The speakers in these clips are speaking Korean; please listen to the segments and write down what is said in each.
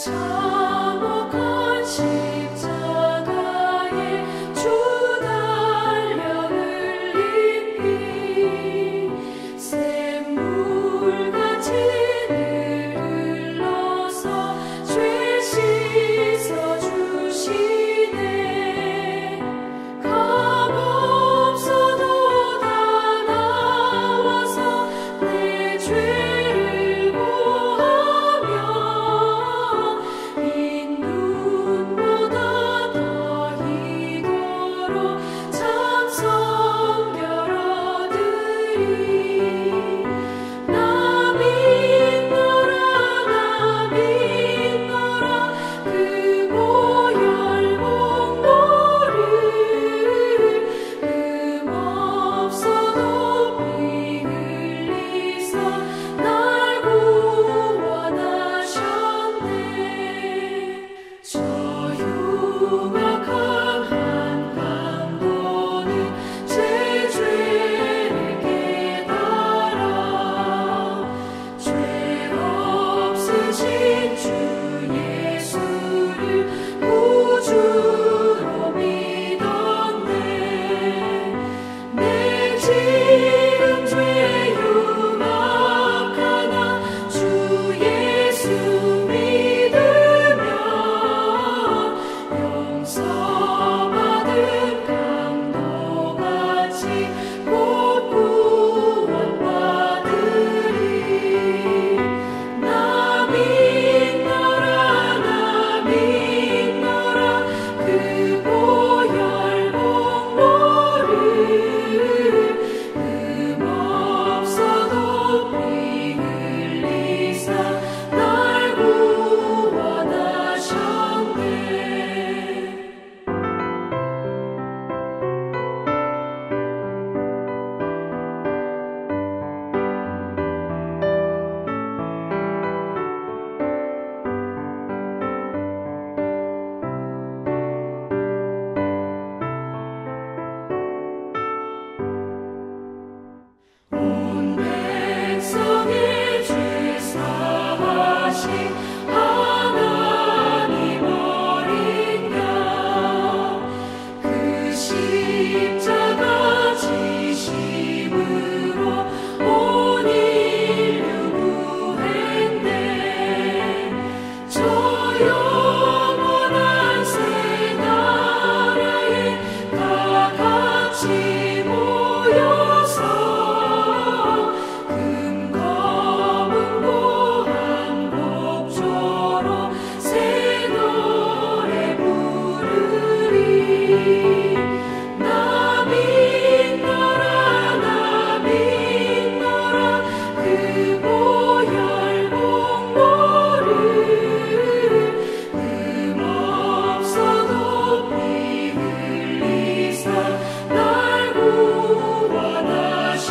참혹한 십자가에 주 달려 흘린 피 샘물같이 늘 흘러서 죄 씻어주시네. 값없어도 다 나와서 내 죄를 보하며 빈 눈보다 더히도록 참 성결 얻으리. 나 믿노라 나 믿노라 그 보혈 공로를 흠없어도 피 흘리사 날 구원하셨네. 저 흉악한 한강도는 제 죄를 깨달아 죄 없으신 주 예수를 구주로 믿었네. 내 지금 죄 흉악하나 주 예수 믿으면 용서받은 강도같이 곧 구원받으리. 나 믿노라 나 믿노라 그 보혈 공로를 흠없어도 피 흘리사 날 구원하셨네. 온 백성의 죄 사하신 하나님 어린 양 그 십자가 지심으로 온 인류 구했네. 저 영원한 새 나라에 다 같이 모여서 금검은 고한 목조로 새 노래 부르리. 나 믿노라 나 믿노라 그 보혈 공로를 흠없어도 피 흘리사 날 구원하셨네.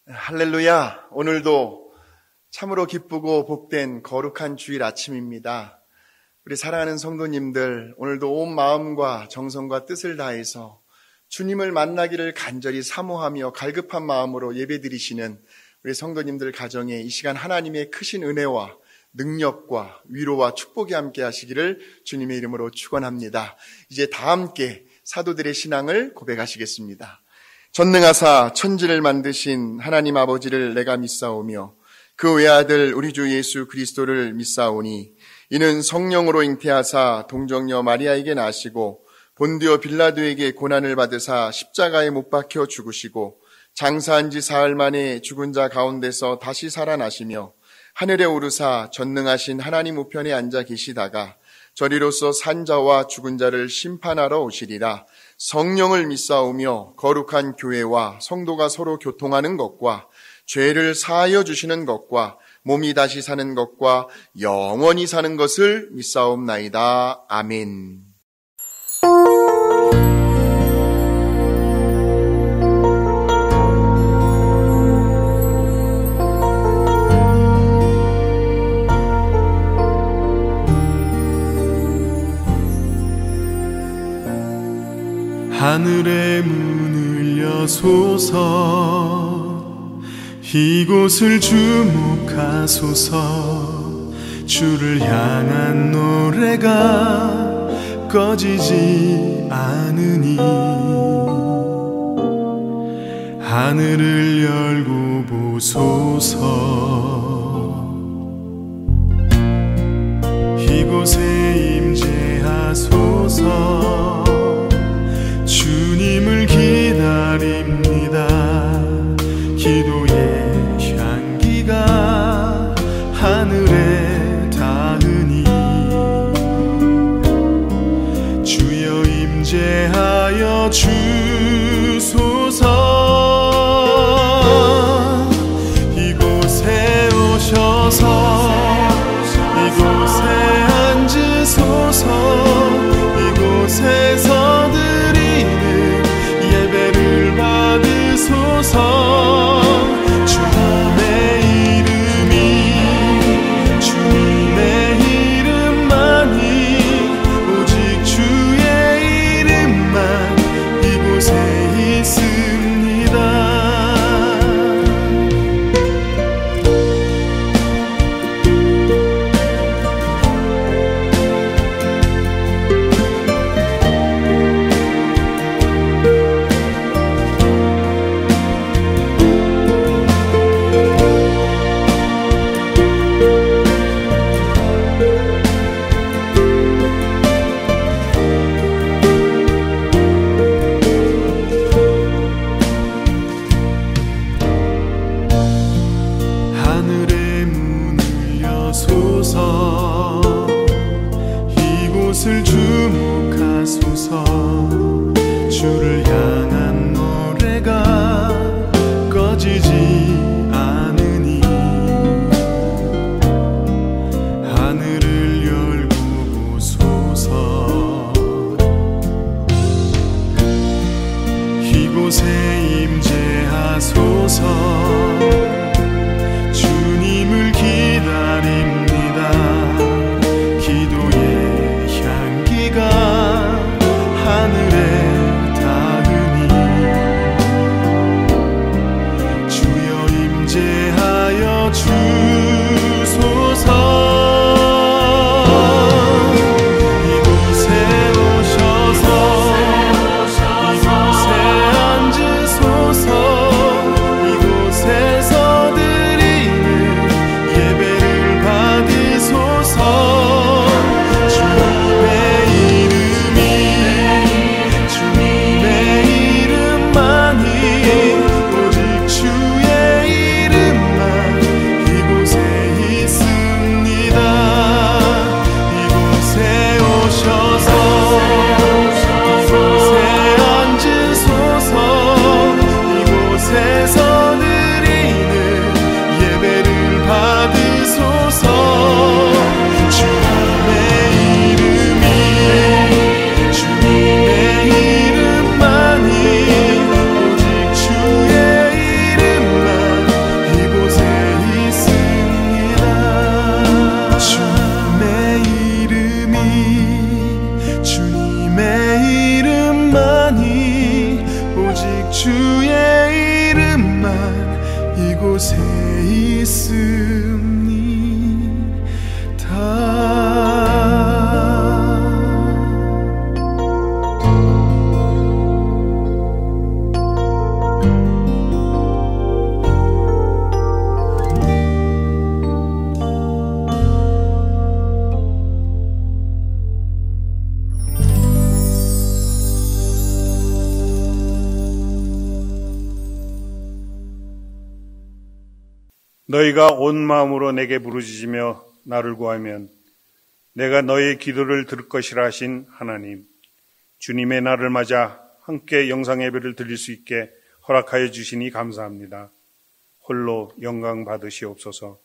할렐루야. 오늘도 참으로 기쁘고 복된 거룩한 주일 아침입니다. 우리 사랑하는 성도님들, 오늘도 온 마음과 정성과 뜻을 다해서 주님을 만나기를 간절히 사모하며 갈급한 마음으로 예배드리시는 우리 성도님들 가정에 이 시간 하나님의 크신 은혜와 능력과 위로와 축복이 함께 하시기를 주님의 이름으로 축원합니다. 이제 다 함께 사도들의 신앙을 고백하시겠습니다. 전능하사 천지를 만드신 하나님 아버지를 내가 믿사오며 그 외아들 우리 주 예수 그리스도를 믿사오니 이는 성령으로 잉태하사 동정녀 마리아에게 나시고 본디오 빌라도에게 고난을 받으사 십자가에 못 박혀 죽으시고 장사한 지 사흘 만에 죽은 자 가운데서 다시 살아나시며 하늘에 오르사 전능하신 하나님 우편에 앉아 계시다가 저리로서 산 자와 죽은 자를 심판하러 오시리라. 성령을 믿사오며 거룩한 교회와 성도가 서로 교통하는 것과 죄를 사하여 주시는 것과 몸이 다시 사는 것과 영원히 사는 것을 믿사옵나이다. 아멘. 하늘의 문을 여소서 이곳을 주목하소서 주를 향한 노래가 꺼지지 않으니 하늘을 열고 보소서 이곳에 임재하소서 주님을 기다립니다. 기도의 향기가 하늘에 닿으니 주여 임재하여 주소서 이곳에 오셔서 이곳에 앉으소서 이곳에서 드리는 예배를 받으소서 주님의 이름만이 오직 주의 이름만 이곳에 있습니다. 하늘의 문을 여소서 이곳을 주목하소서 주를 향한 노래가 꺼지지 않으니 하늘을 열고 보소서 이곳에 임재하소서 주님을 기다립니다. 기도의 향기가 하늘에 닿으니 주여 임재하여 주소서 이곳에 오셔서 이곳에 앉으소서 이곳에서 주의 이름만 이곳에 너희가 온 마음으로 내게 부르짖으며 나를 구하면 내가 너희의 기도를 들을 것이라 하신 하나님, 주님의 날을 맞아 함께 영상 예배를 드릴 수 있게 허락하여 주시니 감사합니다. 홀로 영광 받으시옵소서.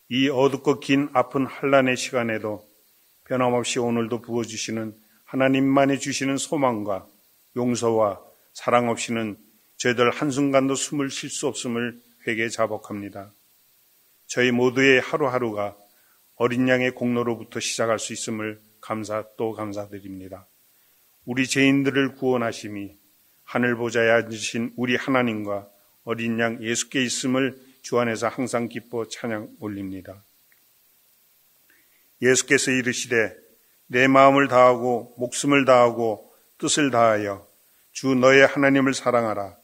이 어둡고 긴 아픈 환난의 시간에도 변함없이 오늘도 부어주시는 하나님만이 주시는 소망과 용서와 사랑 없이는 저희들 한순간도 숨을 쉴 수 없음을 회개에 자복합니다. 저희 모두의 하루하루가 어린 양의 공로로부터 시작할 수 있음을 감사 또 감사드립니다. 우리 죄인들을 구원하심이 하늘 보좌에 앉으신 우리 하나님과 어린 양 예수께 있음을 주 안에서 항상 기뻐 찬양 올립니다. 예수께서 이르시되 내 마음을 다하고 목숨을 다하고 뜻을 다하여 주 너의 하나님을 사랑하라.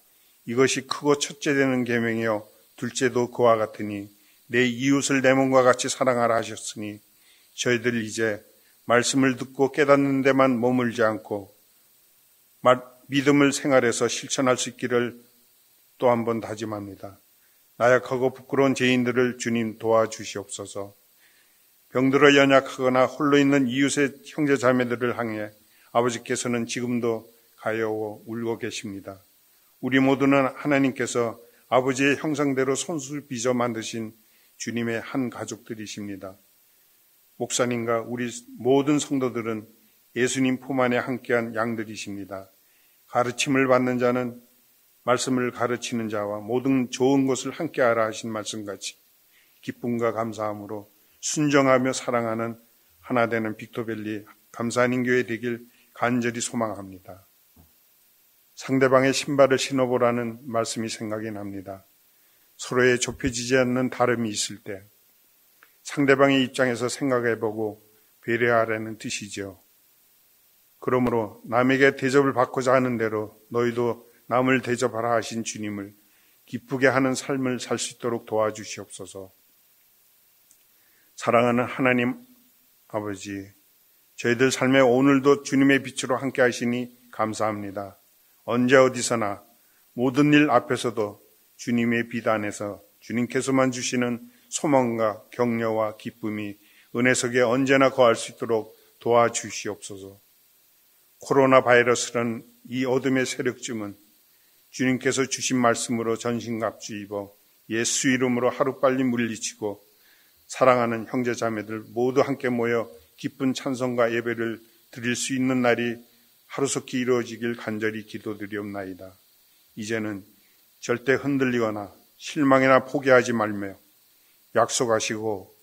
이것이 크고 첫째 되는 계명이요 둘째도 그와 같으니 내 이웃을 내 몸과 같이 사랑하라 하셨으니 저희들 이제 말씀을 듣고 깨닫는 데만 머물지 않고 믿음을 생활해서 실천할 수 있기를 또 한 번 다짐합니다. 나약하고 부끄러운 죄인들을 주님 도와주시옵소서. 병들어 연약하거나 홀로 있는 이웃의 형제 자매들을 향해 아버지께서는 지금도 가여워 울고 계십니다. 우리 모두는 하나님께서 아버지의 형상대로 손수 빚어 만드신 주님의 한 가족들이십니다. 목사님과 우리 모든 성도들은 예수님 품 안에 함께한 양들이십니다. 가르침을 받는 자는 말씀을 가르치는 자와 모든 좋은 것을 함께하라 하신 말씀같이 기쁨과 감사함으로 순정하며 사랑하는 하나 되는 빅토밸리 감사하는 교회 되길 간절히 소망합니다. 상대방의 신발을 신어보라는 말씀이 생각이 납니다. 서로의 좁혀지지 않는 다름이 있을 때 상대방의 입장에서 생각해보고 배려하라는 뜻이죠. 그러므로 남에게 대접을 받고자 하는 대로 너희도 남을 대접하라 하신 주님을 기쁘게 하는 삶을 살 수 있도록 도와주시옵소서. 사랑하는 하나님 아버지, 저희들 삶에 오늘도 주님의 빛으로 함께 하시니 감사합니다. 언제 어디서나 모든 일 앞에서도 주님의 빛 안에서 주님께서만 주시는 소망과 격려와 기쁨이 은혜 속에 언제나 거할 수 있도록 도와주시옵소서. 코로나 바이러스라는 이 어둠의 세력쯤은 주님께서 주신 말씀으로 전신갑주 입어 예수 이름으로 하루빨리 물리치고 사랑하는 형제 자매들 모두 함께 모여 기쁜 찬송과 예배를 드릴 수 있는 날이 하루속히 이루어지길 간절히 기도드리옵나이다. 이제는 절대 흔들리거나 실망이나 포기하지 말며 약속하시고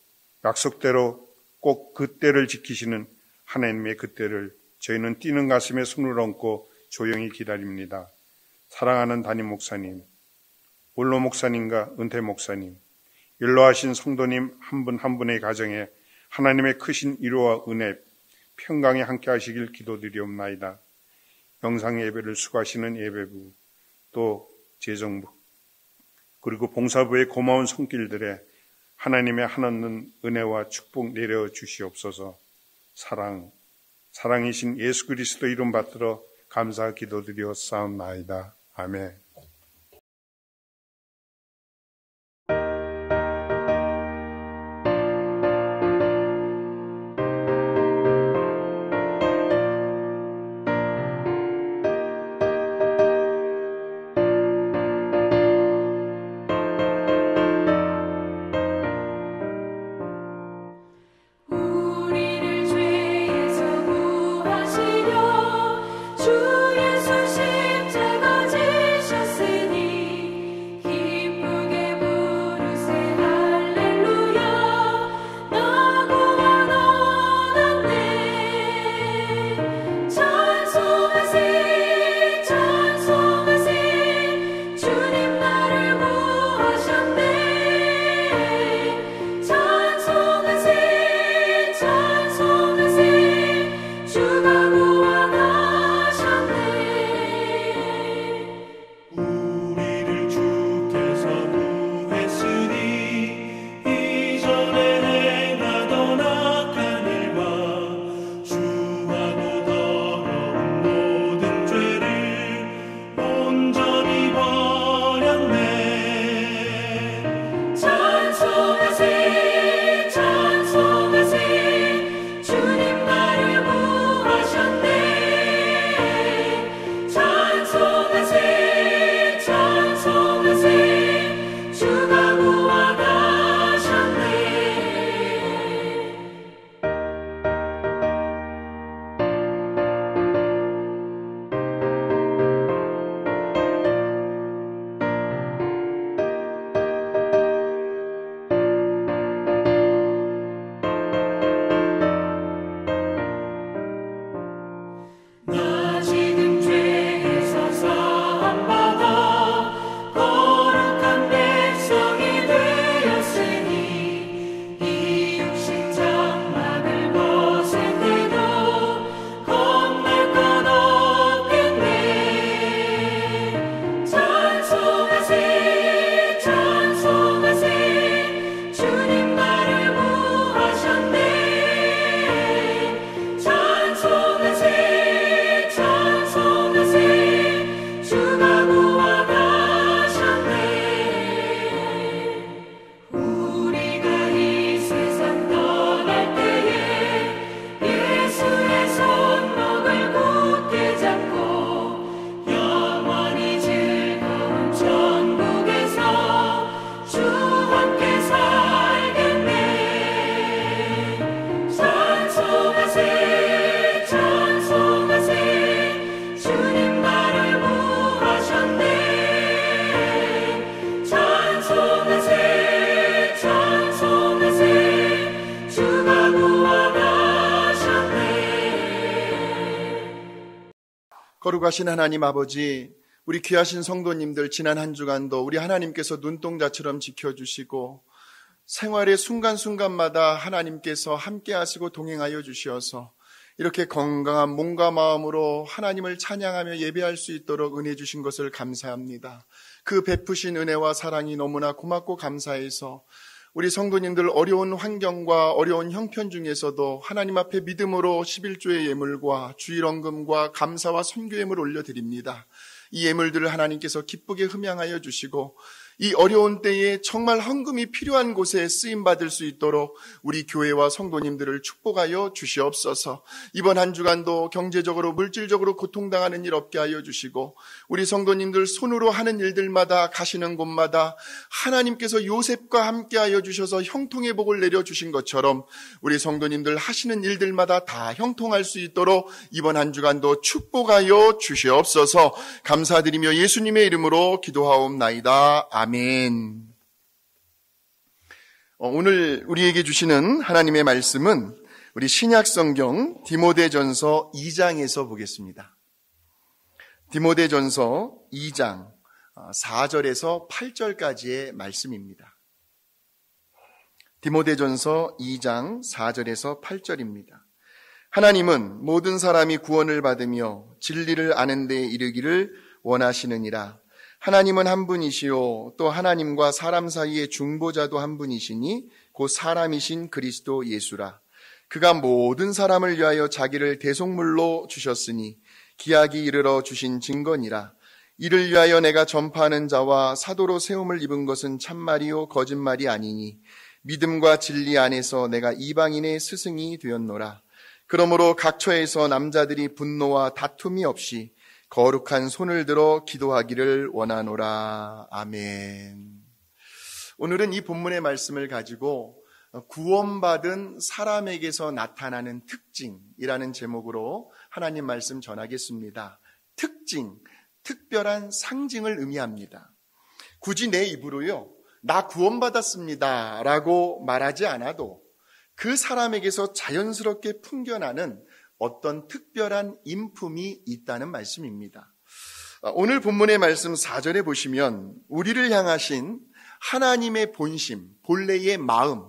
약속대로 꼭 그때를 지키시는 하나님의 그때를 저희는 뛰는 가슴에 손을 얹고 조용히 기다립니다. 사랑하는 담임 목사님, 원로 목사님과 은퇴 목사님, 연로하신 성도님 한 분 한 분의 가정에 하나님의 크신 위로와 은혜, 평강에 함께 하시길 기도드리옵나이다. 영상 예배를 수고하시는 예배부, 또 재정부, 그리고 봉사부의 고마운 손길들에 하나님의 한없는 은혜와 축복 내려 주시옵소서. 사랑이신 예수 그리스도 이름 받들어 감사 기도드리옵사옵나이다. 아멘. 우리를 죄에서 구하시려 주 예수 십자가 지셨 거룩하신 하나님 아버지, 우리 귀하신 성도님들 지난 한 주간도 우리 하나님께서 눈동자처럼 지켜주시고 생활의 순간순간마다 하나님께서 함께 하시고 동행하여 주시어서 이렇게 건강한 몸과 마음으로 하나님을 찬양하며 예배할 수 있도록 은혜 주신 것을 감사합니다. 그 베푸신 은혜와 사랑이 너무나 고맙고 감사해서 우리 성도님들 어려운 환경과 어려운 형편 중에서도 하나님 앞에 믿음으로 11조의 예물과 주일 헌금과 감사와 선교 예물 올려드립니다. 이 예물들을 하나님께서 기쁘게 흠양하여 주시고 이 어려운 때에 정말 헌금이 필요한 곳에 쓰임받을 수 있도록 우리 교회와 성도님들을 축복하여 주시옵소서. 이번 한 주간도 경제적으로 물질적으로 고통당하는 일 없게 하여 주시고 우리 성도님들 손으로 하는 일들마다 가시는 곳마다 하나님께서 요셉과 함께 하여 주셔서 형통의 복을 내려주신 것처럼 우리 성도님들 하시는 일들마다 다 형통할 수 있도록 이번 한 주간도 축복하여 주시옵소서. 감사드리며 예수님의 이름으로 기도하옵나이다. 아멘. 오늘 우리에게 주시는 하나님의 말씀은 우리 신약성경 디모데전서 2장에서 보겠습니다. 디모데전서 2장 4절에서 8절까지의 말씀입니다. 디모데전서 2장 4절에서 8절입니다. 하나님은 모든 사람이 구원을 받으며 진리를 아는 데 이르기를 원하시느니라. 하나님은 한 분이시요 또 하나님과 사람 사이의 중보자도 한 분이시니 곧 사람이신 그리스도 예수라. 그가 모든 사람을 위하여 자기를 대속물로 주셨으니 기약이 이르러 주신 증거니라. 이를 위하여 내가 전파하는 자와 사도로 세움을 입은 것은 참말이요 거짓말이 아니니 믿음과 진리 안에서 내가 이방인의 스승이 되었노라. 그러므로 각처에서 남자들이 분노와 다툼이 없이 거룩한 손을 들어 기도하기를 원하노라. 아멘. 오늘은 이 본문의 말씀을 가지고 구원받은 사람에게서 나타나는 특징이라는 제목으로 하나님 말씀 전하겠습니다. 특징, 특별한 상징을 의미합니다. 굳이 내 입으로요, 나 구원받았습니다 라고 말하지 않아도 그 사람에게서 자연스럽게 풍겨나는 어떤 특별한 인품이 있다는 말씀입니다. 오늘 본문의 말씀 4절에 보시면 우리를 향하신 하나님의 본심, 본래의 마음,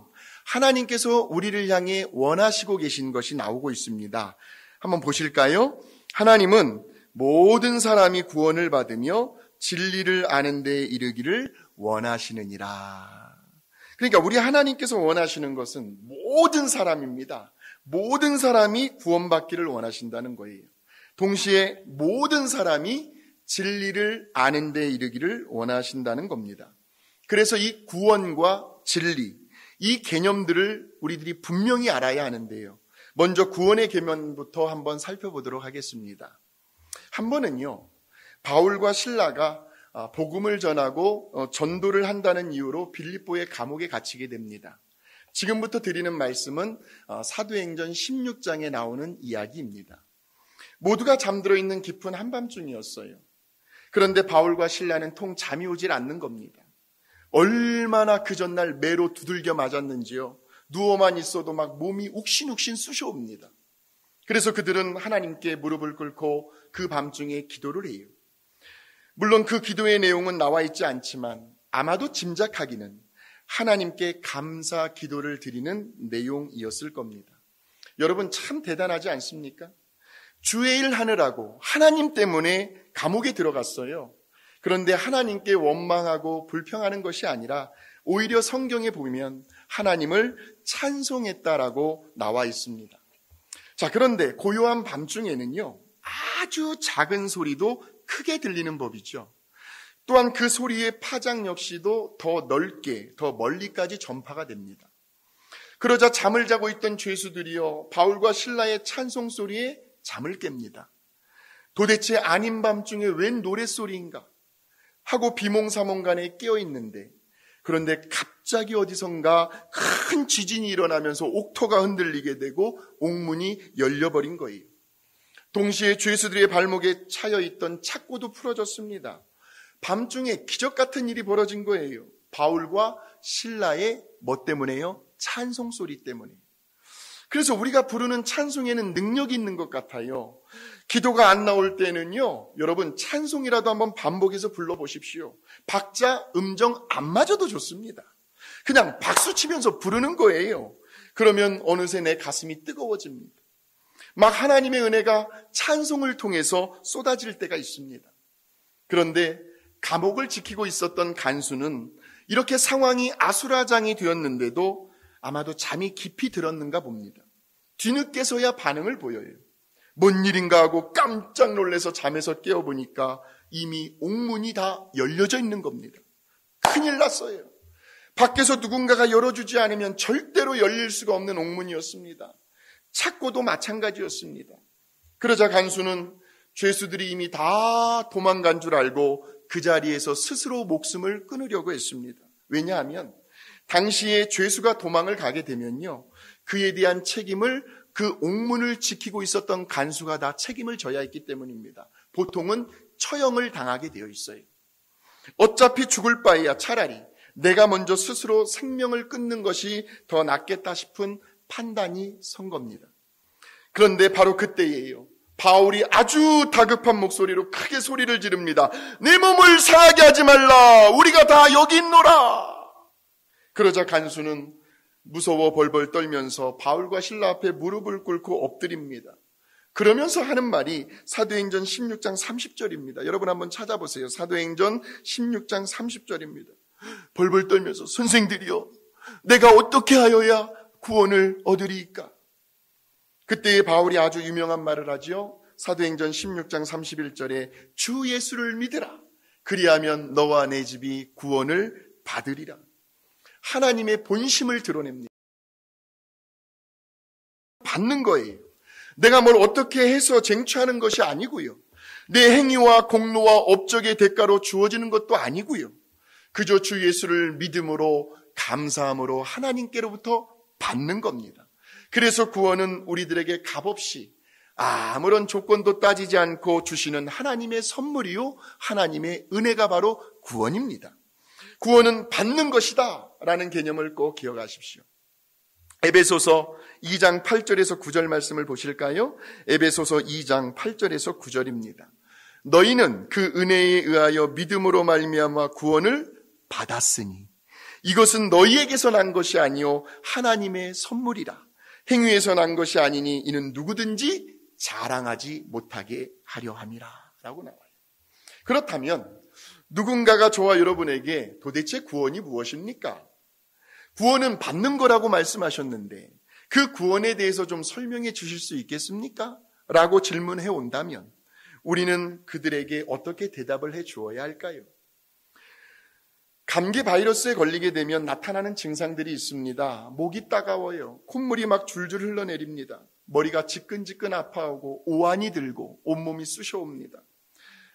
하나님께서 우리를 향해 원하시고 계신 것이 나오고 있습니다. 한번 보실까요? 하나님은 모든 사람이 구원을 받으며 진리를 아는 데 이르기를 원하시느니라. 그러니까 우리 하나님께서 원하시는 것은 모든 사람입니다. 모든 사람이 구원받기를 원하신다는 거예요. 동시에 모든 사람이 진리를 아는 데 이르기를 원하신다는 겁니다. 그래서 이 구원과 진리, 이 개념들을 우리들이 분명히 알아야 하는데요. 먼저 구원의 개념부터 한번 살펴보도록 하겠습니다. 한 번은요, 바울과 실라가 복음을 전하고 전도를 한다는 이유로 빌립보의 감옥에 갇히게 됩니다. 지금부터 드리는 말씀은 사도행전 16장에 나오는 이야기입니다. 모두가 잠들어 있는 깊은 한밤중이었어요. 그런데 바울과 실라는 통 잠이 오질 않는 겁니다. 얼마나 그 전날 매로 두들겨 맞았는지요. 누워만 있어도 막 몸이 욱신욱신 쑤셔옵니다. 그래서 그들은 하나님께 무릎을 꿇고 그 밤중에 기도를 해요. 물론 그 기도의 내용은 나와 있지 않지만 아마도 짐작하기는 하나님께 감사 기도를 드리는 내용이었을 겁니다. 여러분 참 대단하지 않습니까? 주의 일 하느라고 하나님 때문에 감옥에 들어갔어요. 그런데 하나님께 원망하고 불평하는 것이 아니라 오히려 성경에 보면 하나님을 찬송했다라고 나와 있습니다. 자, 그런데 고요한 밤중에는요, 아주 작은 소리도 크게 들리는 법이죠. 또한 그 소리의 파장 역시도 더 넓게, 더 멀리까지 전파가 됩니다. 그러자 잠을 자고 있던 죄수들이요, 바울과 실라의 찬송 소리에 잠을 깹니다. 도대체 아닌 밤중에 웬 노랫소리인가 하고 비몽사몽간에 깨어있는데, 그런데 갑자기 어디선가 큰 지진이 일어나면서 옥토가 흔들리게 되고 옥문이 열려버린 거예요. 동시에 죄수들의 발목에 차여있던 착고도 풀어졌습니다. 밤중에 기적 같은 일이 벌어진 거예요. 바울과 실라의 뭐 때문에요? 찬송 소리 때문에. 그래서 우리가 부르는 찬송에는 능력이 있는 것 같아요. 기도가 안 나올 때는요, 여러분 찬송이라도 한번 반복해서 불러보십시오. 박자, 음정 안 맞아도 좋습니다. 그냥 박수 치면서 부르는 거예요. 그러면 어느새 내 가슴이 뜨거워집니다. 막 하나님의 은혜가 찬송을 통해서 쏟아질 때가 있습니다. 그런데 감옥을 지키고 있었던 간수는 이렇게 상황이 아수라장이 되었는데도 아마도 잠이 깊이 들었는가 봅니다. 뒤늦게서야 반응을 보여요. 뭔 일인가 하고 깜짝 놀라서 잠에서 깨어보니까 이미 옥문이 다 열려져 있는 겁니다. 큰일 났어요. 밖에서 누군가가 열어주지 않으면 절대로 열릴 수가 없는 옥문이었습니다. 찾고도 마찬가지였습니다. 그러자 간수는 죄수들이 이미 다 도망간 줄 알고 그 자리에서 스스로 목숨을 끊으려고 했습니다. 왜냐하면 당시에 죄수가 도망을 가게 되면요, 그에 대한 책임을 그 옥문을 지키고 있었던 간수가 다 책임을 져야 했기 때문입니다. 보통은 처형을 당하게 되어 있어요. 어차피 죽을 바에야 차라리 내가 먼저 스스로 생명을 끊는 것이 더 낫겠다 싶은 판단이 선 겁니다. 그런데 바로 그때예요. 바울이 아주 다급한 목소리로 크게 소리를 지릅니다. 내 몸을 상하게 하지 말라. 우리가 다 여기 있노라. 그러자 간수는 무서워 벌벌 떨면서 바울과 실라 앞에 무릎을 꿇고 엎드립니다. 그러면서 하는 말이 사도행전 16장 30절입니다. 여러분 한번 찾아보세요. 사도행전 16장 30절입니다. 벌벌 떨면서 선생들이여, 내가 어떻게 하여야 구원을 얻으리이까? 그때 바울이 아주 유명한 말을 하죠. 사도행전 16장 31절에 주 예수를 믿으라. 그리하면 너와 내 집이 구원을 받으리라. 하나님의 본심을 드러냅니다. 받는 거예요. 내가 뭘 어떻게 해서 쟁취하는 것이 아니고요. 내 행위와 공로와 업적의 대가로 주어지는 것도 아니고요. 그저 주 예수를 믿음으로 감사함으로 하나님께로부터 받는 겁니다. 그래서 구원은 우리들에게 값없이 아무런 조건도 따지지 않고 주시는 하나님의 선물이요, 하나님의 은혜가 바로 구원입니다. 구원은 받는 것이다 라는 개념을 꼭 기억하십시오. 에베소서 2장 8절에서 9절 말씀을 보실까요? 에베소서 2장 8절에서 9절입니다. 너희는 그 은혜에 의하여 믿음으로 말미암아 구원을 받았으니 이것은 너희에게서 난 것이 아니요 하나님의 선물이라. 행위에서 난 것이 아니니 이는 누구든지 자랑하지 못하게 하려 함이라 라고 나와요. 그렇다면 누군가가 저와 여러분에게 도대체 구원이 무엇입니까? 구원은 받는 거라고 말씀하셨는데 그 구원에 대해서 좀 설명해 주실 수 있겠습니까? 라고 질문해 온다면 우리는 그들에게 어떻게 대답을 해 주어야 할까요? 감기 바이러스에 걸리게 되면 나타나는 증상들이 있습니다. 목이 따가워요. 콧물이 막 줄줄 흘러내립니다. 머리가 지끈지끈 아파하고 오한이 들고 온몸이 쑤셔옵니다.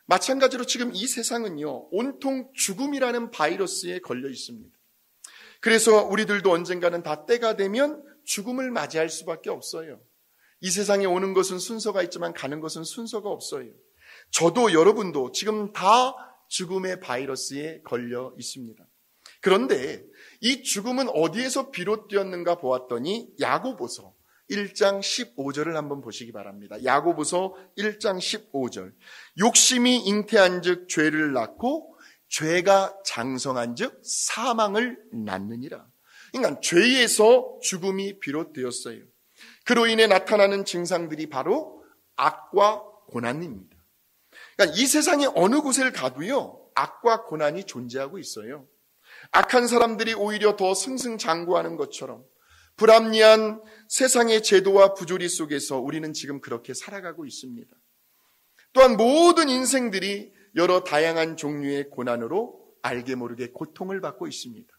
마찬가지로 지금 이 세상은요, 온통 죽음이라는 바이러스에 걸려 있습니다. 그래서 우리들도 언젠가는 다 때가 되면 죽음을 맞이할 수밖에 없어요. 이 세상에 오는 것은 순서가 있지만 가는 것은 순서가 없어요. 저도 여러분도 지금 다 죽음의 바이러스에 걸려 있습니다. 그런데 이 죽음은 어디에서 비롯되었는가 보았더니 야고보서 1장 15절을 한번 보시기 바랍니다. 야고보서 1장 15절. 욕심이 잉태한 즉 죄를 낳고 죄가 장성한 즉 사망을 낳느니라. 그러니까 죄에서 죽음이 비롯되었어요. 그로 인해 나타나는 증상들이 바로 악과 고난입니다. 그러니까 이 세상의 어느 곳을 가도요, 악과 고난이 존재하고 있어요. 악한 사람들이 오히려 더 승승장구하는 것처럼 불합리한 세상의 제도와 부조리 속에서 우리는 지금 그렇게 살아가고 있습니다. 또한 모든 인생들이 여러 다양한 종류의 고난으로 알게 모르게 고통을 받고 있습니다.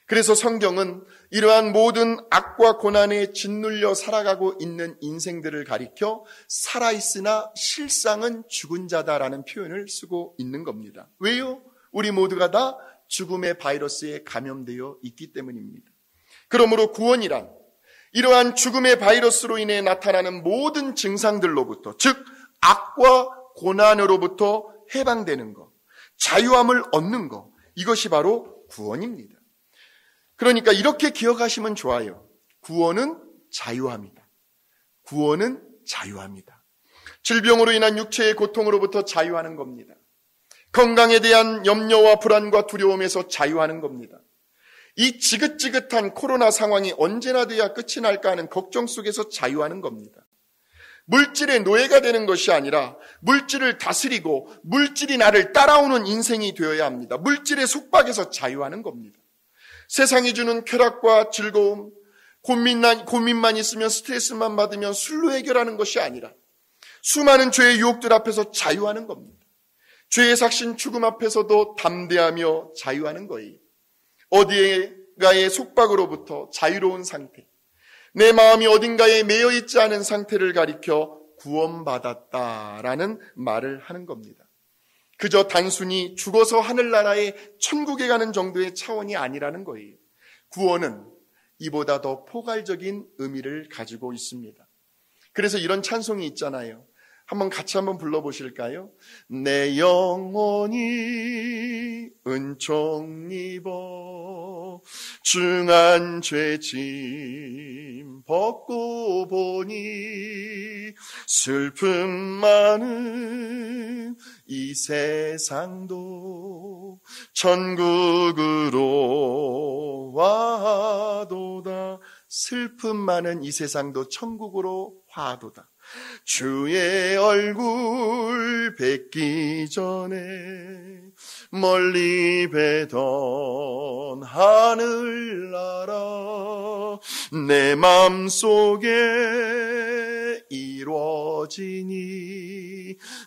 그래서 성경은 이러한 모든 악과 고난에 짓눌려 살아가고 있는 인생들을 가리켜 살아있으나 실상은 죽은 자다라는 표현을 쓰고 있는 겁니다. 왜요? 우리 모두가 다 죽음의 바이러스에 감염되어 있기 때문입니다. 그러므로 구원이란 이러한 죽음의 바이러스로 인해 나타나는 모든 증상들로부터, 즉 악과 고난으로부터 해방되는 것, 자유함을 얻는 것, 이것이 바로 구원입니다. 그러니까 이렇게 기억하시면 좋아요. 구원은 자유합니다. 구원은 자유합니다. 질병으로 인한 육체의 고통으로부터 자유하는 겁니다. 건강에 대한 염려와 불안과 두려움에서 자유하는 겁니다. 이 지긋지긋한 코로나 상황이 언제나 돼야 끝이 날까 하는 걱정 속에서 자유하는 겁니다. 물질의 노예가 되는 것이 아니라 물질을 다스리고 물질이 나를 따라오는 인생이 되어야 합니다. 물질의 속박에서 자유하는 겁니다. 세상이 주는 쾌락과 즐거움, 고민만 있으면 스트레스만 받으면 술로 해결하는 것이 아니라 수많은 죄의 유혹들 앞에서 자유하는 겁니다. 죄의 삭신 죽음 앞에서도 담대하며 자유하는 거예요. 어디에가의 속박으로부터 자유로운 상태, 내 마음이 어딘가에 매여 있지 않은 상태를 가리켜 구원받았다라는 말을 하는 겁니다. 그저 단순히 죽어서 하늘나라의 천국에 가는 정도의 차원이 아니라는 거예요. 구원은 이보다 더 포괄적인 의미를 가지고 있습니다. 그래서 이런 찬송이 있잖아요. 같이 한번 불러보실까요? 내 영혼이 은총 입어 중한 죄짐 벗고 보니 슬픔 많은 이 세상도 천국으로 와도다. 슬픔 많은 이 세상도 천국으로 와도다. 주의 얼굴 뵙기 전에 멀리 뵈던 하늘나라 내 맘속에 이루어지니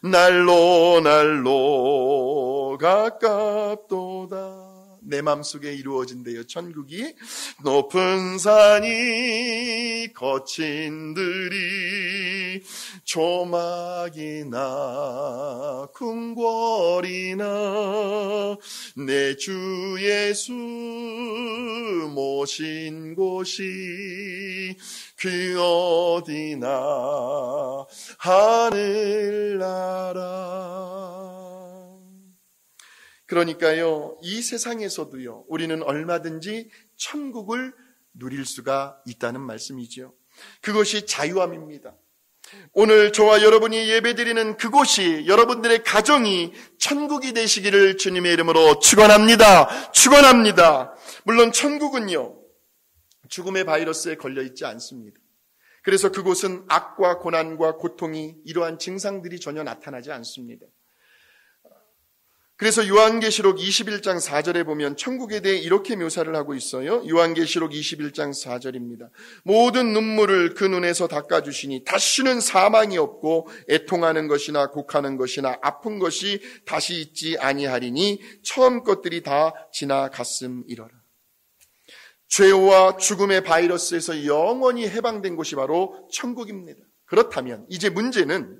날로 날로 가깝도다. 내 맘속에 이루어진대요. 천국이 높은 산이 거친 들이 조막이나 궁궐이나 내 주 예수 모신 곳이 그 어디나 하늘나라. 그러니까요, 이 세상에서도요, 우리는 얼마든지 천국을 누릴 수가 있다는 말씀이죠. 그것이 자유함입니다. 오늘 저와 여러분이 예배드리는 그곳이, 여러분들의 가정이 천국이 되시기를 주님의 이름으로 축원합니다. 축원합니다. 물론 천국은요, 죽음의 바이러스에 걸려있지 않습니다. 그래서 그곳은 악과 고난과 고통이, 이러한 증상들이 전혀 나타나지 않습니다. 그래서 요한계시록 21장 4절에 보면 천국에 대해 이렇게 묘사를 하고 있어요. 요한계시록 21장 4절입니다. 모든 눈물을 그 눈에서 닦아주시니 다시는 사망이 없고 애통하는 것이나 곡하는 것이나 아픈 것이 다시 있지 아니하리니 처음 것들이 다 지나갔음이러라. 죄와 죽음의 바이러스에서 영원히 해방된 곳이 바로 천국입니다. 그렇다면 이제 문제는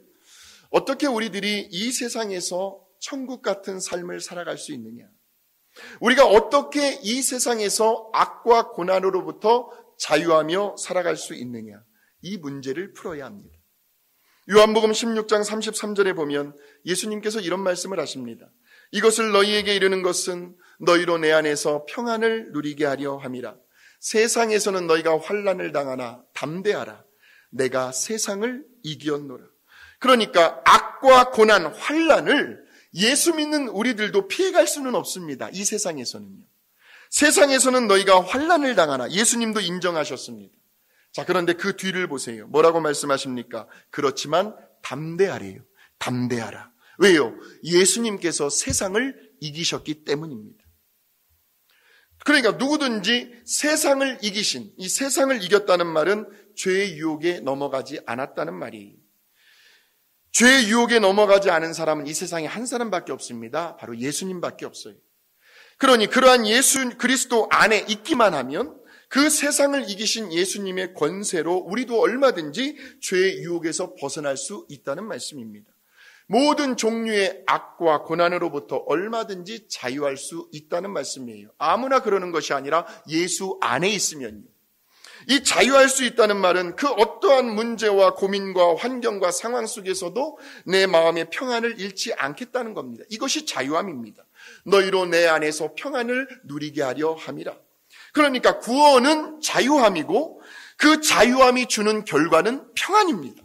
어떻게 우리들이 이 세상에서 천국 같은 삶을 살아갈 수 있느냐? 우리가 어떻게 이 세상에서 악과 고난으로부터 자유하며 살아갈 수 있느냐? 이 문제를 풀어야 합니다. 요한복음 16장 33절에 보면 예수님께서 이런 말씀을 하십니다. 이것을 너희에게 이르는 것은 너희로 내 안에서 평안을 누리게 하려 함이라. 세상에서는 너희가 환난을 당하나 담대하라. 내가 세상을 이기었노라. 그러니까 악과 고난, 환난을 예수 믿는 우리들도 피해갈 수는 없습니다. 이 세상에서는요. 세상에서는 너희가 환난을 당하나, 예수님도 인정하셨습니다. 자, 그런데 그 뒤를 보세요. 뭐라고 말씀하십니까? 그렇지만 담대하래요. 담대하라. 왜요? 예수님께서 세상을 이기셨기 때문입니다. 그러니까 누구든지 세상을 이기신, 이 세상을 이겼다는 말은 죄의 유혹에 넘어가지 않았다는 말이에요. 죄의 유혹에 넘어가지 않은 사람은 이 세상에 한 사람밖에 없습니다. 바로 예수님밖에 없어요. 그러니 그러한 예수 그리스도 안에 있기만 하면 그 세상을 이기신 예수님의 권세로 우리도 얼마든지 죄의 유혹에서 벗어날 수 있다는 말씀입니다. 모든 종류의 악과 고난으로부터 얼마든지 자유할 수 있다는 말씀이에요. 아무나 그러는 것이 아니라 예수 안에 있으면요. 이 자유할 수 있다는 말은 그 어떠한 문제와 고민과 환경과 상황 속에서도 내 마음의 평안을 잃지 않겠다는 겁니다. 이것이 자유함입니다. 너희로 내 안에서 평안을 누리게 하려 함이라. 그러니까 구원은 자유함이고 그 자유함이 주는 결과는 평안입니다.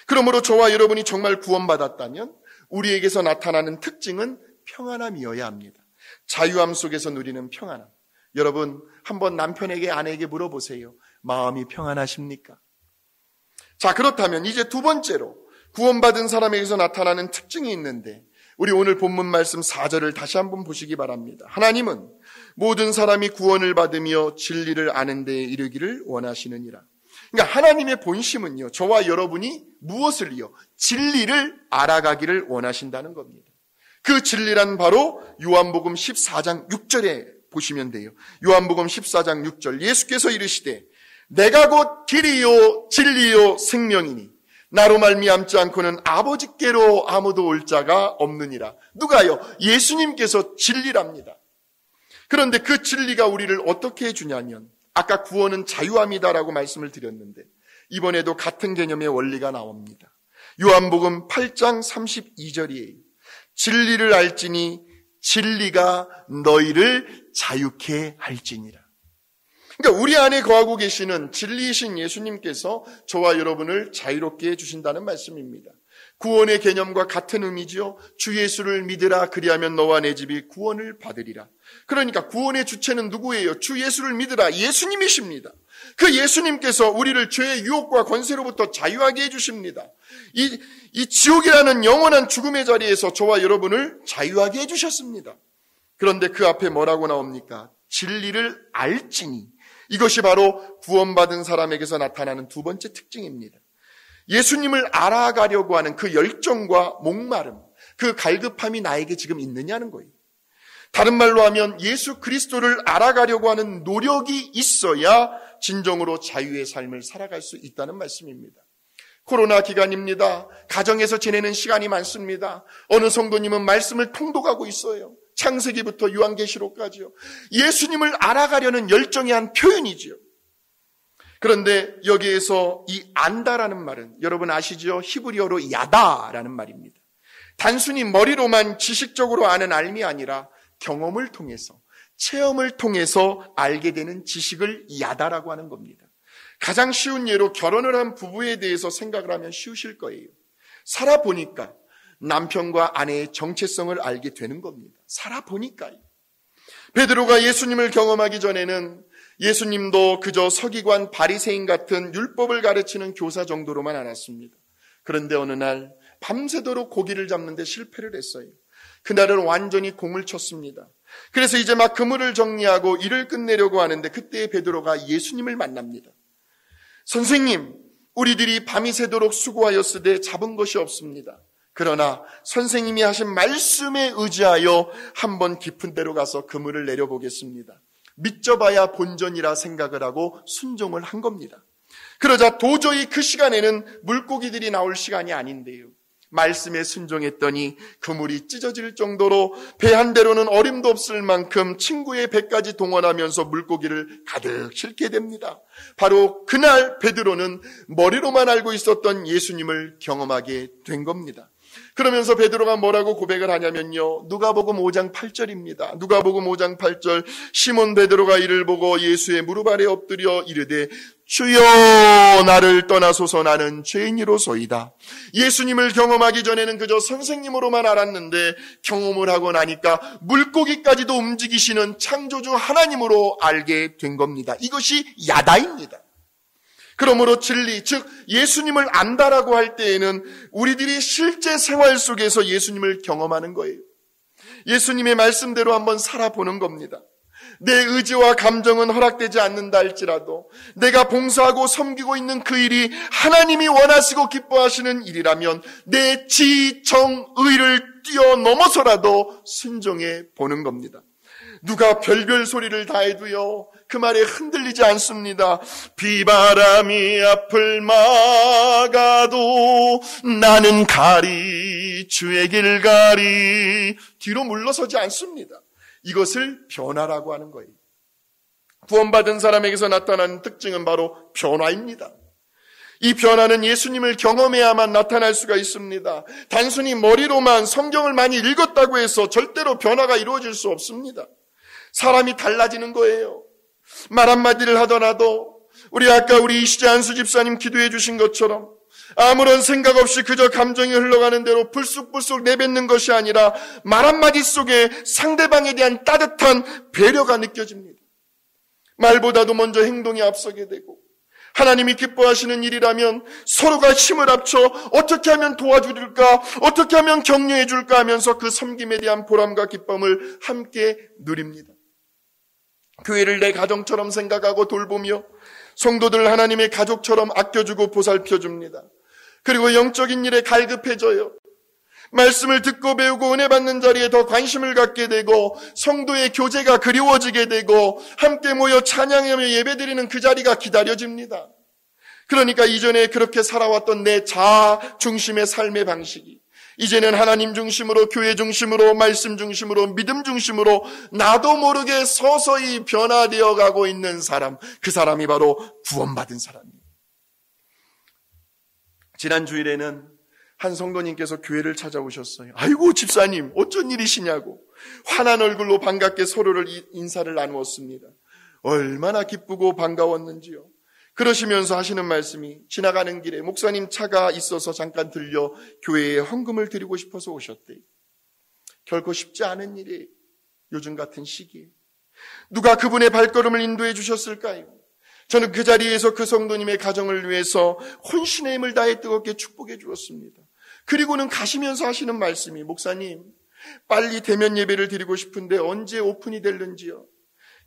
그러므로 저와 여러분이 정말 구원받았다면 우리에게서 나타나는 특징은 평안함이어야 합니다. 자유함 속에서 누리는 평안함. 여러분, 한번 남편에게, 아내에게 물어보세요. 마음이 평안하십니까? 자, 그렇다면 이제 두 번째로 구원받은 사람에게서 나타나는 특징이 있는데, 우리 오늘 본문 말씀 4절을 다시 한번 보시기 바랍니다. 하나님은 모든 사람이 구원을 받으며 진리를 아는 데에 이르기를 원하시느니라. 그러니까 하나님의 본심은요, 저와 여러분이 무엇을요? 진리를 알아가기를 원하신다는 겁니다. 그 진리란 바로 요한복음 14장 6절에 보시면 돼요. 요한복음 14장 6절, 예수께서 이르시되 내가 곧 길이요 진리요 생명이니 나로 말미암지 않고는 아버지께로 아무도 올 자가 없느니라. 누가요? 예수님께서 진리랍니다. 그런데 그 진리가 우리를 어떻게 해주냐면, 아까 구원은 자유함이다라고 말씀을 드렸는데 이번에도 같은 개념의 원리가 나옵니다. 요한복음 8장 32절이에요. 진리를 알지니 진리가 너희를 자유케 할지니라. 그러니까 우리 안에 거하고 계시는 진리이신 예수님께서 저와 여러분을 자유롭게 해주신다는 말씀입니다. 구원의 개념과 같은 의미지요. 주 예수를 믿으라, 그리하면 너와 내 집이 구원을 받으리라. 그러니까 구원의 주체는 누구예요? 주 예수를 믿으라, 예수님이십니다. 그 예수님께서 우리를 죄의 유혹과 권세로부터 자유하게 해주십니다. 이 지옥이라는 영원한 죽음의 자리에서 저와 여러분을 자유하게 해주셨습니다. 그런데 그 앞에 뭐라고 나옵니까? 진리를 알지니. 이것이 바로 구원받은 사람에게서 나타나는 두 번째 특징입니다. 예수님을 알아가려고 하는 그 열정과 목마름, 그 갈급함이 나에게 지금 있느냐는 거예요. 다른 말로 하면 예수 그리스도를 알아가려고 하는 노력이 있어야 진정으로 자유의 삶을 살아갈 수 있다는 말씀입니다. 코로나 기간입니다. 가정에서 지내는 시간이 많습니다. 어느 성도님은 말씀을 통독하고 있어요. 창세기부터 요한계시록까지요. 예수님을 알아가려는 열정의 한 표현이지요. 그런데 여기에서 이 안다라는 말은 여러분 아시죠? 히브리어로 야다라는 말입니다. 단순히 머리로만 지식적으로 아는 알미 아니라 경험을 통해서, 체험을 통해서 알게 되는 지식을 야다라고 하는 겁니다. 가장 쉬운 예로 결혼을 한 부부에 대해서 생각을 하면 쉬우실 거예요. 살아보니까 남편과 아내의 정체성을 알게 되는 겁니다. 살아보니까요. 베드로가 예수님을 경험하기 전에는 예수님도 그저 서기관 바리새인 같은 율법을 가르치는 교사 정도로만 알았습니다. 그런데 어느 날 밤새도록 고기를 잡는 데 실패를 했어요. 그날은 완전히 공을 쳤습니다. 그래서 이제 막 그물을 정리하고 일을 끝내려고 하는데 그때 베드로가 예수님을 만납니다. 선생님, 우리들이 밤이 새도록 수고하였으되 잡은 것이 없습니다. 그러나 선생님이 하신 말씀에 의지하여 한번 깊은 데로 가서 그물을 내려보겠습니다. 믿져봐야 본전이라 생각을 하고 순종을 한 겁니다. 그러자 도저히 그 시간에는 물고기들이 나올 시간이 아닌데요. 말씀에 순종했더니 그물이 찢어질 정도로 배 한 대로는 어림도 없을 만큼 친구의 배까지 동원하면서 물고기를 가득 싣게 됩니다. 바로 그날 베드로는 머리로만 알고 있었던 예수님을 경험하게 된 겁니다. 그러면서 베드로가 뭐라고 고백을 하냐면요. 누가복음 5장 8절입니다. 누가복음 5장 8절, 시몬 베드로가 이를 보고 예수의 무릎 아래 엎드려 이르되 주여 나를 떠나소서 나는 죄인이로소이다. 예수님을 경험하기 전에는 그저 선생님으로만 알았는데 경험을 하고 나니까 물고기까지도 움직이시는 창조주 하나님으로 알게 된 겁니다. 이것이 야다입니다. 그러므로 진리, 즉 예수님을 안다라고 할 때에는 우리들이 실제 생활 속에서 예수님을 경험하는 거예요. 예수님의 말씀대로 한번 살아보는 겁니다. 내 의지와 감정은 허락되지 않는다 할지라도 내가 봉사하고 섬기고 있는 그 일이 하나님이 원하시고 기뻐하시는 일이라면 내 지, 정, 의를 뛰어넘어서라도 순종해 보는 겁니다. 누가 별별 소리를 다 해도요 그 말에 흔들리지 않습니다. 비바람이 앞을 막아도 나는 가리 주의 길 가리 뒤로 물러서지 않습니다. 이것을 변화라고 하는 거예요. 구원받은 사람에게서 나타나는 특징은 바로 변화입니다. 이 변화는 예수님을 경험해야만 나타날 수가 있습니다. 단순히 머리로만 성경을 많이 읽었다고 해서 절대로 변화가 이루어질 수 없습니다. 사람이 달라지는 거예요. 말 한마디를 하더라도 우리 이시재 안수 집사님 기도해 주신 것처럼 아무런 생각 없이 그저 감정이 흘러가는 대로 불쑥불쑥 내뱉는 것이 아니라 말 한마디 속에 상대방에 대한 따뜻한 배려가 느껴집니다. 말보다도 먼저 행동이 앞서게 되고, 하나님이 기뻐하시는 일이라면 서로가 힘을 합쳐 어떻게 하면 도와줄까, 어떻게 하면 격려해 줄까 하면서 그 섬김에 대한 보람과 기쁨을 함께 누립니다. 교회를 내 가정처럼 생각하고 돌보며 성도들 하나님의 가족처럼 아껴주고 보살펴줍니다. 그리고 영적인 일에 갈급해져요. 말씀을 듣고 배우고 은혜 받는 자리에 더 관심을 갖게 되고, 성도의 교제가 그리워지게 되고, 함께 모여 찬양하며 예배드리는 그 자리가 기다려집니다. 그러니까 이전에 그렇게 살아왔던 내 자아 중심의 삶의 방식이 이제는 하나님 중심으로, 교회 중심으로, 말씀 중심으로, 믿음 중심으로 나도 모르게 서서히 변화되어 가고 있는 사람, 그 사람이 바로 구원받은 사람이에요. 지난 주일에는 한 성도님께서 교회를 찾아오셨어요. 아이고 집사님 어쩐 일이시냐고 환한 얼굴로 반갑게 서로를 인사를 나누었습니다. 얼마나 기쁘고 반가웠는지요. 그러시면서 하시는 말씀이, 지나가는 길에 목사님 차가 있어서 잠깐 들려 교회에 헌금을 드리고 싶어서 오셨대요. 결코 쉽지 않은 일이에요. 요즘 같은 시기에 누가 그분의 발걸음을 인도해 주셨을까요? 저는 그 자리에서 그 성도님의 가정을 위해서 혼신의 힘을 다해 뜨겁게 축복해 주었습니다. 그리고는 가시면서 하시는 말씀이, 목사님 빨리 대면 예배를 드리고 싶은데 언제 오픈이 될는지요.